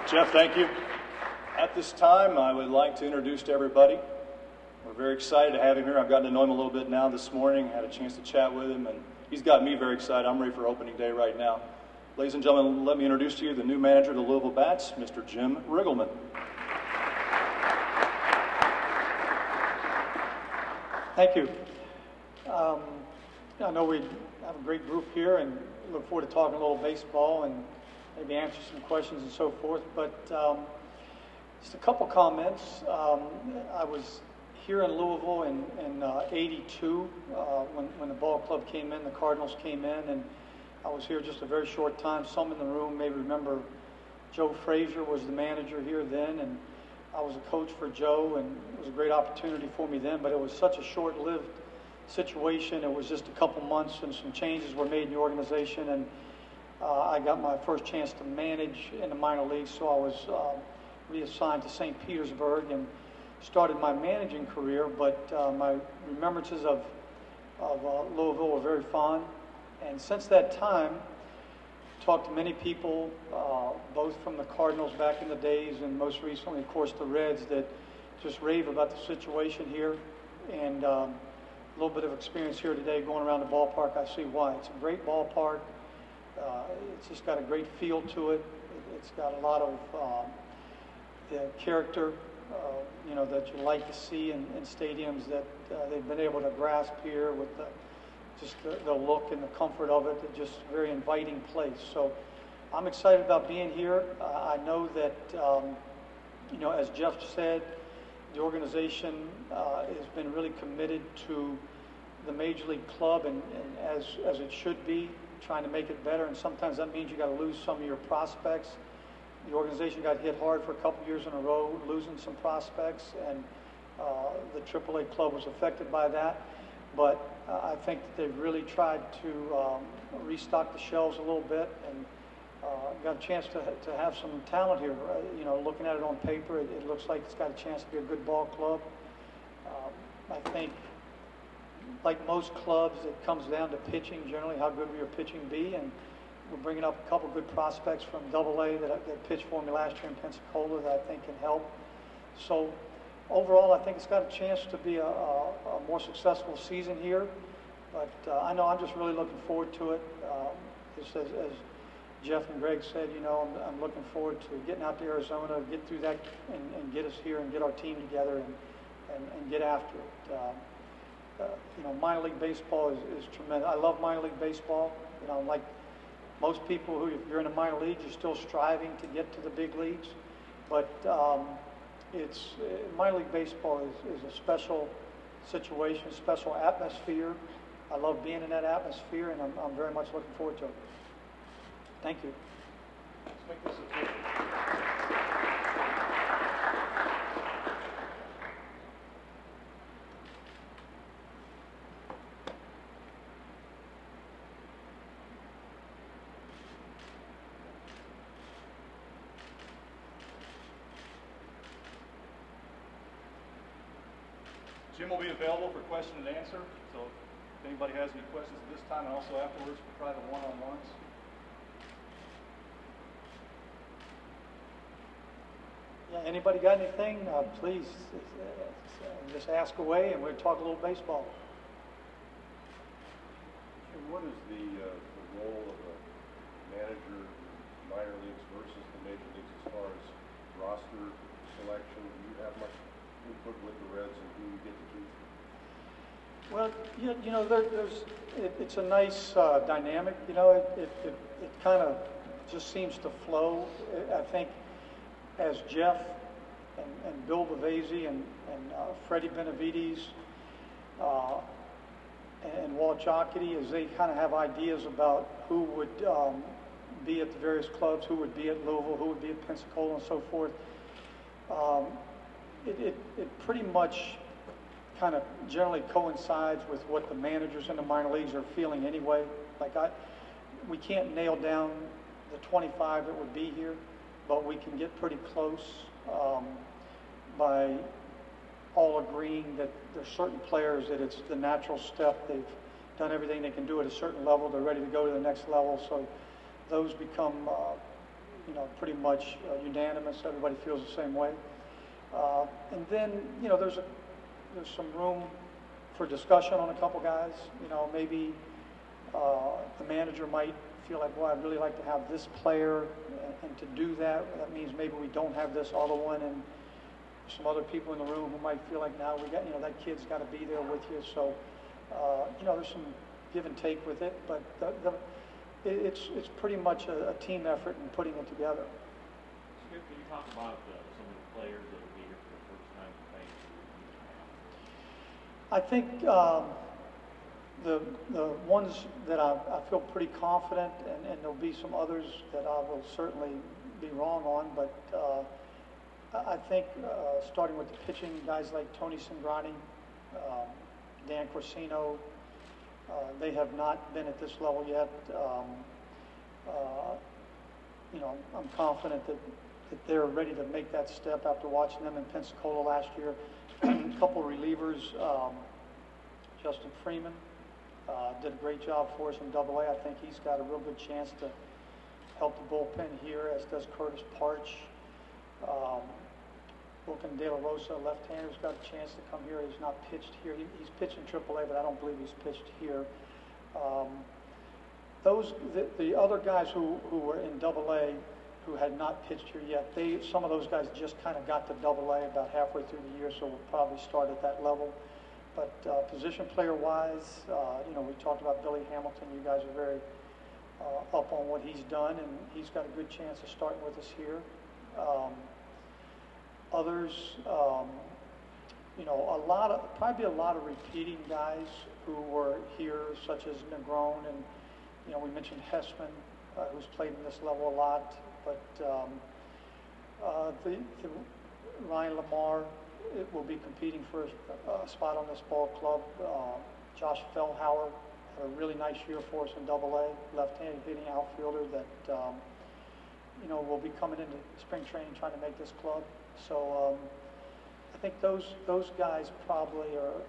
Jeff, thank you. At this time, I would like to introduce to everybody. We're very excited to have him here. I've gotten to know him a little bit now this morning, had a chance to chat with him, and he's got me very excited. I'm ready for opening day right now. Ladies and gentlemen, let me introduce to you the new manager of the Louisville Bats, Mr. Jim Riggleman. Thank you. I know we have a great group here and look forward to talking a little baseball and maybe answer some questions and so forth, but just a couple comments. I was here in Louisville in '82 when the ball club came in, the Cardinals came in, and I was here just a very short time. Some in the room may remember Joe Frazier was the manager here then, and I was a coach for Joe, and it was a great opportunity for me then, but it was such a short-lived situation. It was just a couple months and some changes were made in the organization, and I got my first chance to manage in the minor leagues, so I was reassigned to St. Petersburg and started my managing career, but my remembrances of Louisville were very fond, and since that time, talked to many people, both from the Cardinals back in the days and most recently, of course, the Reds, that just rave about the situation here. And a little bit of experience here today going around the ballpark, I see why. It's a great ballpark. It's just got a great feel to it. It's got a lot of the character, that you like to see in stadiums that they've been able to grasp here with the look and the comfort of it. It's just a very inviting place. So I'm excited about being here. I know that, as Jeff said, the organization has been really committed to the Major League club and as it should be, trying to make it better. And sometimes that means you got to lose some of your prospects. The organization got hit hard for a couple years in a row, losing some prospects, and the AAA club was affected by that. But I think that they've really tried to restock the shelves a little bit and got a chance to have some talent here. Looking at it on paper, it looks like it's got a chance to be a good ball club. I think, like most clubs, it comes down to pitching generally, how good will your pitching be, and we're bringing up a couple good prospects from AA that pitched for me last year in Pensacola that I think can help. So overall, I think it's got a chance to be a more successful season here, but I know I'm just really looking forward to it. Just as Jeff and Greg said, I'm looking forward to getting out to Arizona, get through that, and get us here and get our team together and get after it. Minor league baseball is tremendous. I love minor league baseball. Like most people who, if you're in a minor league, you're still striving to get to the big leagues, but minor league baseball is a special situation, special atmosphere. I love being in that atmosphere, and I'm very much looking forward to it. Thank you. Let's make this a Jim will be available for question and answer, so if anybody has any questions at this time and also afterwards for private one-on-ones. Yeah, anybody got anything? Please just ask away, and we'll talk a little baseball. Jim, what is the role of a manager in minor leagues versus the major leagues as far as roster selection? Do you have much input with the Reds and who you get to choose? Well, it's a nice dynamic. It kind of just seems to flow. I think as Jeff and Bill Bavasi and Freddie Benavides and Walt Jocketty, as they kind of have ideas about who would be at the various clubs, who would be at Louisville, who would be at Pensacola, and so forth. It pretty much kind of generally coincides with what the managers in the minor leagues are feeling anyway. We can't nail down the 25 that would be here, but we can get pretty close by all agreeing that there's certain players that it's the natural step. They've done everything they can do at a certain level. They're ready to go to the next level. So those become pretty much unanimous. Everybody feels the same way. And then, there's some room for discussion on a couple guys. Maybe the manager might feel like, well, I'd really like to have this player, and to do that means maybe we don't have this other one, and some other people in the room who might feel like, now we got, that kid's got to be there with you. So, there's some give and take with it, but it's pretty much a team effort in putting it together. Skip, can you talk about some of the players that will be here for the first time playing? I think the ones that I feel pretty confident, and there'll be some others that I will certainly be wrong on, but I think starting with the pitching, guys like Tony Cingrani, Dan Corsino, they have not been at this level yet. I'm confident that they're ready to make that step after watching them in Pensacola last year. A couple relievers, Justin Freeman did a great job for us in Double-A. I think he's got a real good chance to help the bullpen here, as does Curtis Parch. Wilkin De La Rosa, left-hander's got a chance to come here. He's not pitched here. He's pitched in Triple-A, but I don't believe he's pitched here. The other guys who were in Double-A who had not pitched here yet, some of those guys just kind of got to Double-A about halfway through the year, so we'll probably start at that level. But position player-wise, we talked about Billy Hamilton. You guys are very up on what he's done, and he's got a good chance of starting with us here. Others, probably a lot of repeating guys who were here, such as Negron, and we mentioned Hessman, who's played in this level a lot. But the Ryan Lamar will be competing for a spot on this ball club. Josh Fellhauer had a really nice year for us in Double-A, left-handed hitting outfielder that will be coming into spring training trying to make this club. So I think those guys probably are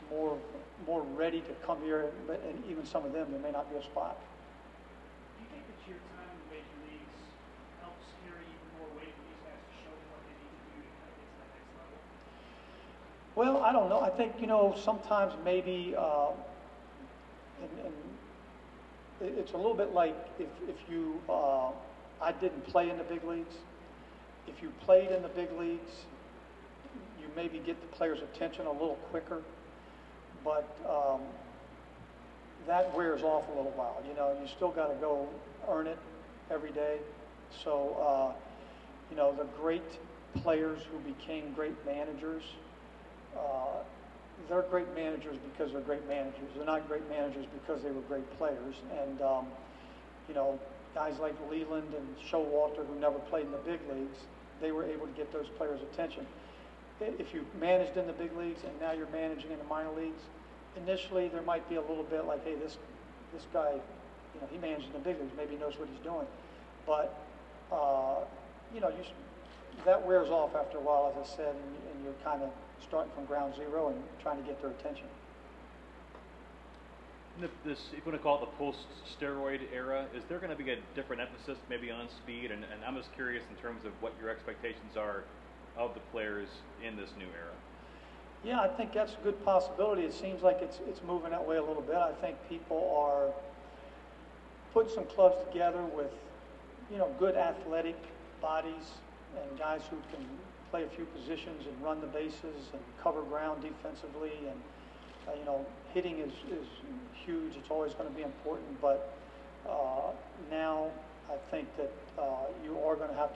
more ready to come here, and even some of them, there may not be a spot. Do you think that your time in the major leagues helps carry even more weight for these guys to show them what they need to do to kind of get to that next level? Well, I don't know. I think, sometimes maybe, and it's a little bit like if you, I didn't play in the big leagues. If you played in the big leagues, you maybe get the players' attention a little quicker, but that wears off a little while. You still got to go earn it every day. So, the great players who became great managers, they're great managers because they're great managers. They're not great managers because they were great players. And, guys like Leland and Showalter, who never played in the big leagues, they were able to get those players' attention. If you managed in the big leagues and now you're managing in the minor leagues, initially there might be a little bit like, hey, this guy, he managed in the big leagues, maybe he knows what he's doing. But, that wears off after a while, as I said, and you're kind of starting from ground zero and trying to get their attention. This, if you want to call it the post-steroid era, is there going to be a different emphasis maybe on speed? And I'm just curious in terms of what your expectations are of the players in this new era. Yeah, I think that's a good possibility. It seems like it's moving that way a little bit. I think people are putting some clubs together with, good athletic bodies and guys who can play a few positions and run the bases and cover ground defensively. And, hitting is huge. It's always going to be important. But now I think that you are going to have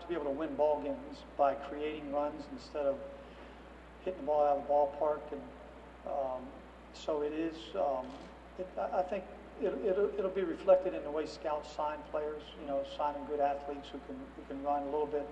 to be able to win ball games by creating runs instead of hitting the ball out of the ballpark. And so it is. I think it'll be reflected in the way scouts sign players. Signing good athletes who can run a little bit.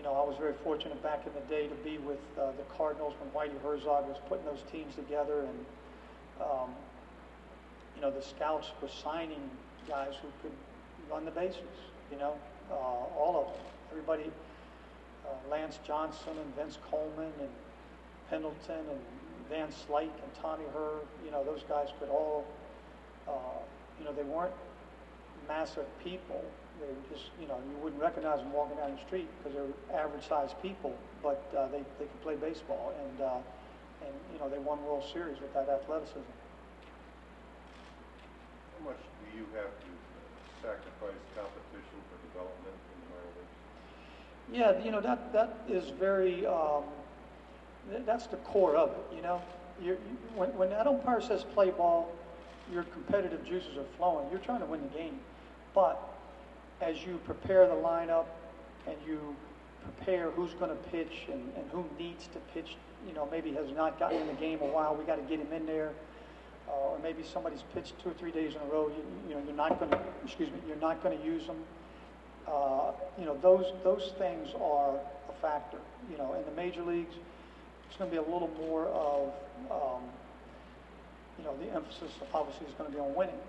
I was very fortunate back in the day to be with the Cardinals when Whitey Herzog was putting those teams together, and the scouts were signing guys who could run the bases. All of them, everybody. Lance Johnson and Vince Coleman and Pendleton and Van Slyke and Tommy Herr. Those guys could all. They weren't massive people. They were just, you know, you wouldn't recognize them walking down the street because they're average-sized people, but they could play baseball, and you know, they won World Series with that athleticism. How much do you have to sacrifice competition for development in the minor leagues? Yeah, you know, that is very, that's the core of it, you know. When that umpire says play ball, your competitive juices are flowing. You're trying to win the game. But as you prepare the lineup and you prepare who's going to pitch and who needs to pitch, you know, maybe has not gotten in the game a while, we got to get him in there. Or maybe somebody's pitched 2 or 3 days in a row, you know, you're not going to, you're not going to use them. You know, those things are a factor. You know, in the major leagues, it's going to be a little more of, you know, the emphasis obviously is going to be on winning.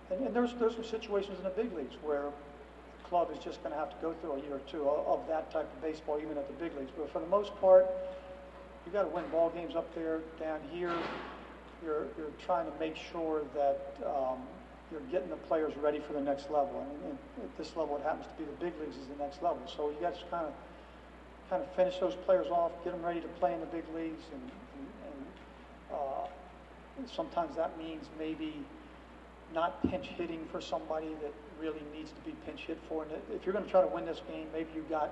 And there's some situations in the big leagues where the club is just going to have to go through a year or two of that type of baseball, even at the big leagues. But for the most part, you got to win ball games up there. Down here, you're trying to make sure that you're getting the players ready for the next level. And at this level, it happens to be the big leagues is the next level. So you got to kind of finish those players off, get them ready to play in the big leagues, and sometimes that means maybe not pinch hitting for somebody that really needs to be pinch hit for. And if you're going to try to win this game, maybe you got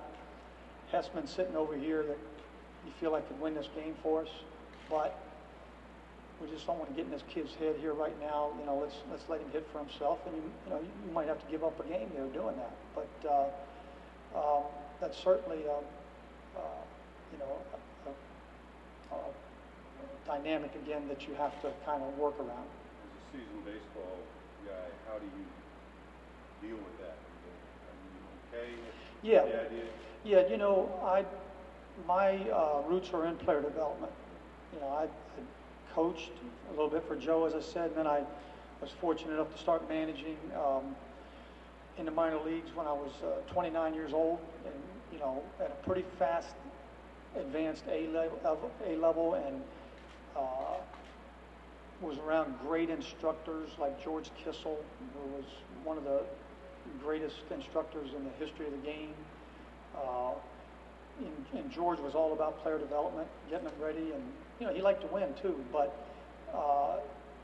Hessman sitting over here that you feel like could win this game for us, but we just don't want to get in this kid's head here right now. You know, let's let him hit for himself, and you know, you might have to give up a game there doing that. But that's certainly you know, a dynamic again that you have to kind of work around. As a seasoned baseball guy, how do you deal with that? Are you okay? Yeah. The idea? Yeah, you know, my roots are in player development. You know, I coached a little bit for Joe, as I said, and then I was fortunate enough to start managing in the minor leagues when I was 29 years old, and you know, at a pretty fast, advanced A level, and was around great instructors like George Kissel, who was one of the greatest instructors in the history of the game. And George was all about player development, getting them ready, and you know, he liked to win too. But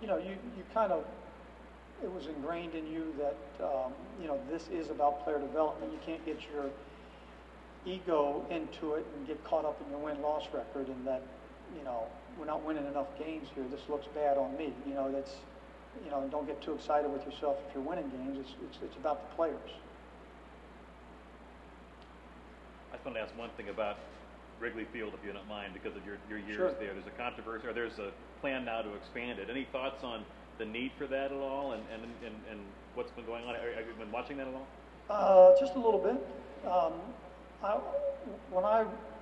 you know, you kind of, it was ingrained in you that you know, this is about player development. You can't get your ego into it and get caught up in your win-loss record, and that, you know, we're not winning enough games here. This looks bad on me. You know, that's, you know, don't get too excited with yourself if you're winning games. It's about the players. I just want to ask one thing about Wrigley Field, if you don't mind, because of your years Sure. there. There's a controversy, or there's a plan now to expand it. Any thoughts on the need for that at all, and what's been going on? Have you been watching that at all? Just a little bit.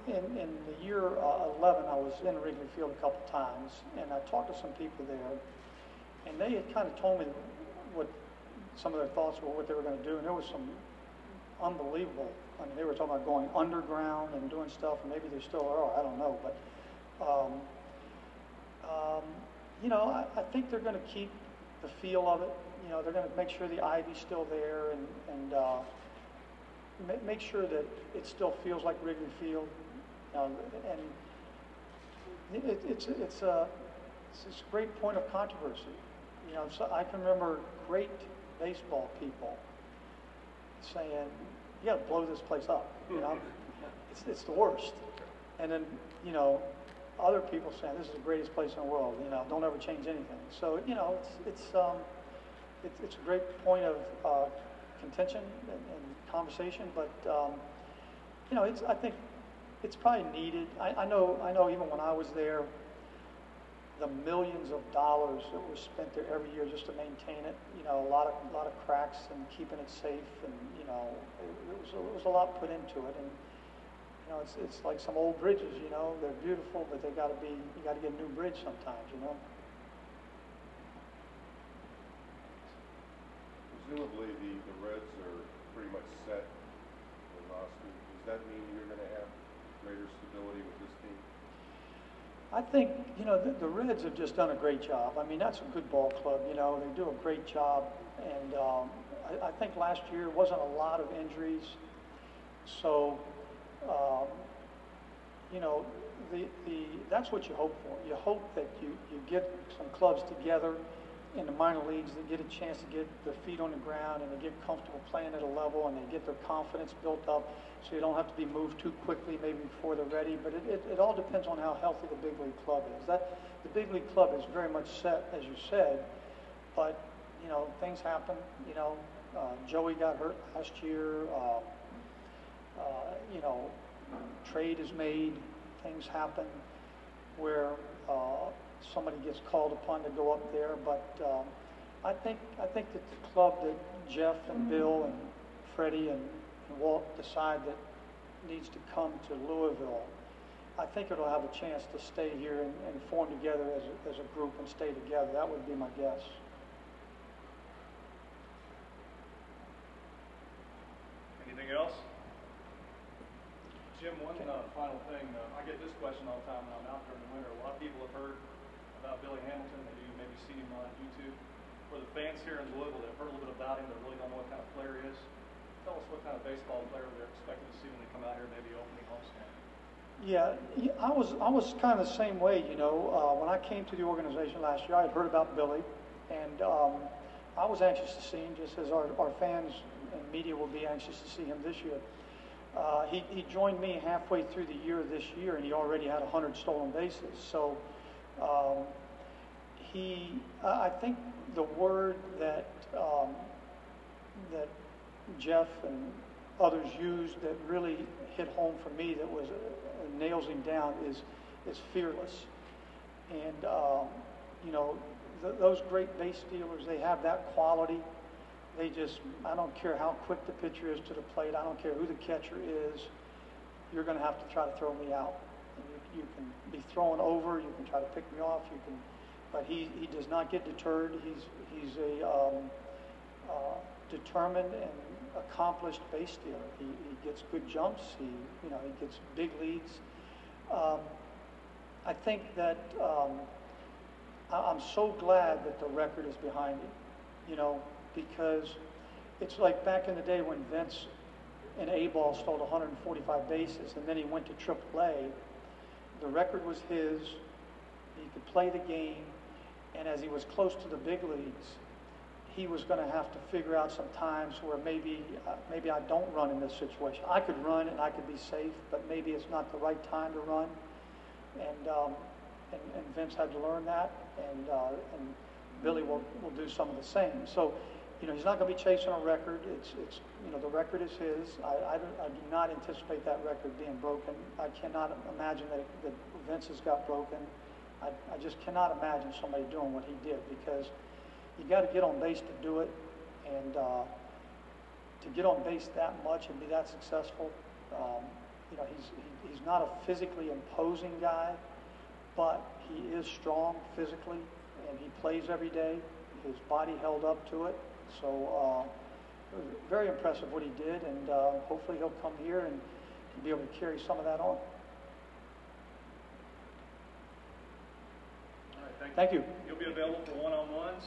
In the year 11, I was in Wrigley Field a couple times, and I talked to some people there, and they had kind of told me what some of their thoughts were, what they were going to do, and there was some unbelievable. I mean, they were talking about going underground and doing stuff, and maybe they still are. I don't know, but you know, I think they're going to keep the feel of it. You know, they're going to make sure the ivy's still there, and make sure that it still feels like Wrigley Field. And it's this great point of controversy. You know, so I can remember great baseball people saying, "You got to blow this place up." You know, it's the worst. And then, you know, other people saying, "This is the greatest place in the world." You know, don't ever change anything. So you know, it's a great point of contention and conversation, but you know, I think it's probably needed. I know even when I was there, the millions of dollars that were spent there every year just to maintain it. You know, a lot of cracks and keeping it safe, and you know, it was a lot put into it. And you know, it's like some old bridges. You know, they're beautiful, but you got to get a new bridge sometimes. You know. Presumably the Reds are pretty much set the roster. Does that mean you're going to have greater stability with this team? I think, the Reds have just done a great job. I mean, that's a good ball club, they do a great job. And I think last year wasn't a lot of injuries. So, that's what you hope for. You hope that you get some clubs together in the minor leagues that get a chance to get their feet on the ground and they get comfortable playing at a level and they get their confidence built up so you don't have to be moved too quickly maybe before they're ready. But it all depends on how healthy the big league club is. The big league club is very much set, as you said, but, things happen. Joey got hurt last year. Trade is made. Things happen where somebody gets called upon to go up there, but I think that the club that Jeff and Bill and Freddie and Walt decide that needs to come to Louisville, I think it'll have a chance to stay here and form together as a group and stay together. That would be my guess. Anything else? Jim, one final thing. I get this question all the time when I'm out during the winter. A lot of people have heard about Billy Hamilton. They've maybe seen him on YouTube. For the fans here in Louisville that have heard a little bit about him, that really don't know what kind of player he is, tell us what kind of baseball player they're expected to see when they come out here, maybe opening homestand. Yeah, I was kind of the same way, when I came to the organization last year, I had heard about Billy, and I was anxious to see him, just as our fans and media will be anxious to see him this year. He joined me halfway through the year this year, and he already had 100 stolen bases. So I think the word that Jeff and others used that really hit home for me, that was nails him down, is fearless. And those great base stealers, they have that quality. I don't care how quick the pitcher is to the plate. I don't care who the catcher is. You're going to have to try to throw me out. And you can be thrown over. You can try to pick me off. But he does not get deterred. He's a determined and accomplished base stealer. He gets good jumps. He gets big leads. I think that I'm so glad that the record is behind him. Because it's like back in the day when Vince in A-ball stole 145 bases and then he went to AAA. The record was his. He could play the game, and as he was close to the big leagues, he was going to have to figure out some times where maybe I don't run in this situation. I could run and I could be safe, but maybe it's not the right time to run. And Vince had to learn that, and Billy will do some of the same. So, he's not going to be chasing a record. It's the record is his. I do not anticipate that record being broken. I cannot imagine that Vince has got broken. I just cannot imagine somebody doing what he did, because you got to get on base to do it, and to get on base that much and be that successful. He's not a physically imposing guy, but he is strong physically, and he plays every day. His body held up to it. So it was very impressive what he did, and hopefully he'll come here and be able to carry some of that on. All right, Thank you. You'll be available for one-on-ones.